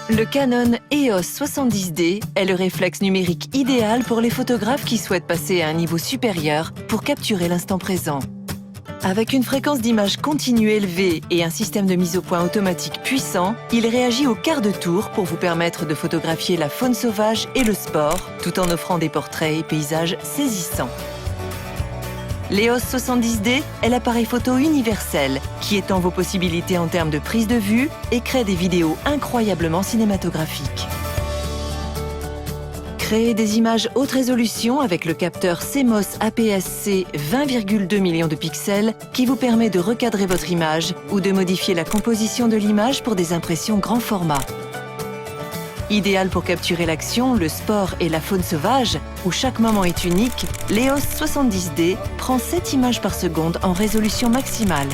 Le Canon EOS 70D est le réflexe numérique idéal pour les photographes qui souhaitent passer à un niveau supérieur pour capturer l'instant présent. Avec une fréquence d'image continue élevée et un système de mise au point automatique puissant, il réagit au quart de tour pour vous permettre de photographier la faune sauvage et le sport, tout en offrant des portraits et paysages saisissants. L'EOS 70D est l'appareil photo universel qui étend vos possibilités en termes de prise de vue et crée des vidéos incroyablement cinématographiques. Créez des images haute résolution avec le capteur CMOS APS-C 20,2 millions de pixels qui vous permet de recadrer votre image ou de modifier la composition de l'image pour des impressions grand format. Idéal pour capturer l'action, le sport et la faune sauvage, où chaque moment est unique, l'EOS 70D prend 7 images par seconde en résolution maximale.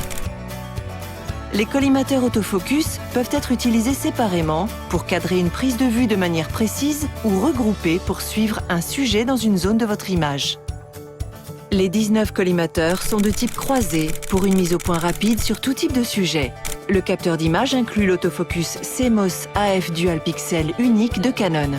Les collimateurs autofocus peuvent être utilisés séparément pour cadrer une prise de vue de manière précise ou regroupés pour suivre un sujet dans une zone de votre image. Les 19 collimateurs sont de type croisé pour une mise au point rapide sur tout type de sujet. Le capteur d'image inclut l'autofocus CMOS AF Dual Pixel unique de Canon.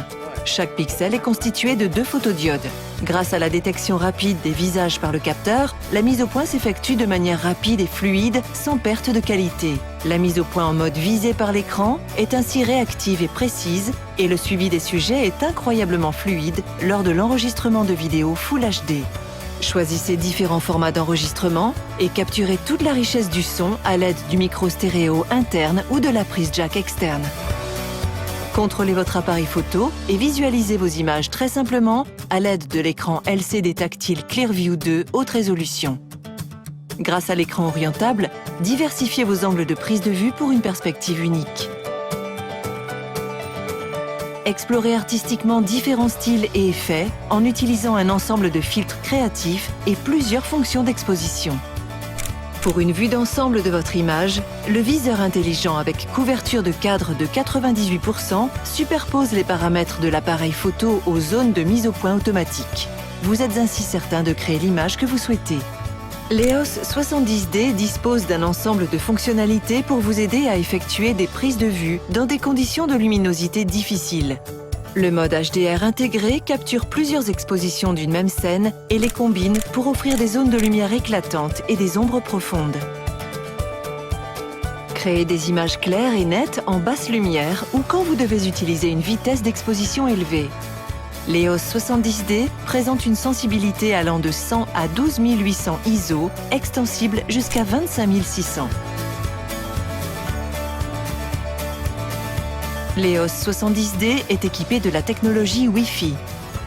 Chaque pixel est constitué de 2 photodiodes. Grâce à la détection rapide des visages par le capteur, la mise au point s'effectue de manière rapide et fluide, sans perte de qualité. La mise au point en mode visé par l'écran est ainsi réactive et précise, et le suivi des sujets est incroyablement fluide lors de l'enregistrement de vidéos Full HD. Choisissez différents formats d'enregistrement et capturez toute la richesse du son à l'aide du micro stéréo interne ou de la prise jack externe. Contrôlez votre appareil photo et visualisez vos images très simplement à l'aide de l'écran LCD tactile Clearview 2 haute résolution. Grâce à l'écran orientable, diversifiez vos angles de prise de vue pour une perspective unique. Explorez artistiquement différents styles et effets en utilisant un ensemble de filtres créatifs et plusieurs fonctions d'exposition. Pour une vue d'ensemble de votre image, le viseur intelligent avec couverture de cadre de 98% superpose les paramètres de l'appareil photo aux zones de mise au point automatique. Vous êtes ainsi certain de créer l'image que vous souhaitez. L'EOS 70D dispose d'un ensemble de fonctionnalités pour vous aider à effectuer des prises de vue dans des conditions de luminosité difficiles. Le mode HDR intégré capture plusieurs expositions d'une même scène et les combine pour offrir des zones de lumière éclatantes et des ombres profondes. Créez des images claires et nettes en basse lumière ou quand vous devez utiliser une vitesse d'exposition élevée. L'EOS 70D présente une sensibilité allant de 100 à 12 800 ISO, extensible jusqu'à 25 600. L'EOS 70D est équipé de la technologie Wi-Fi.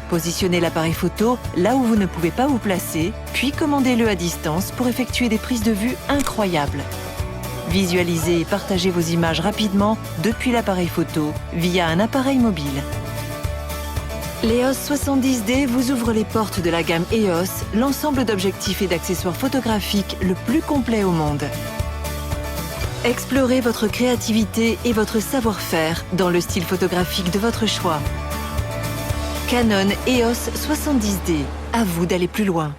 Positionnez l'appareil photo là où vous ne pouvez pas vous placer, puis commandez-le à distance pour effectuer des prises de vue incroyables. Visualisez et partagez vos images rapidement depuis l'appareil photo via un appareil mobile. L'EOS 70D vous ouvre les portes de la gamme EOS, l'ensemble d'objectifs et d'accessoires photographiques le plus complet au monde. Explorez votre créativité et votre savoir-faire dans le style photographique de votre choix. Canon EOS 70D, à vous d'aller plus loin.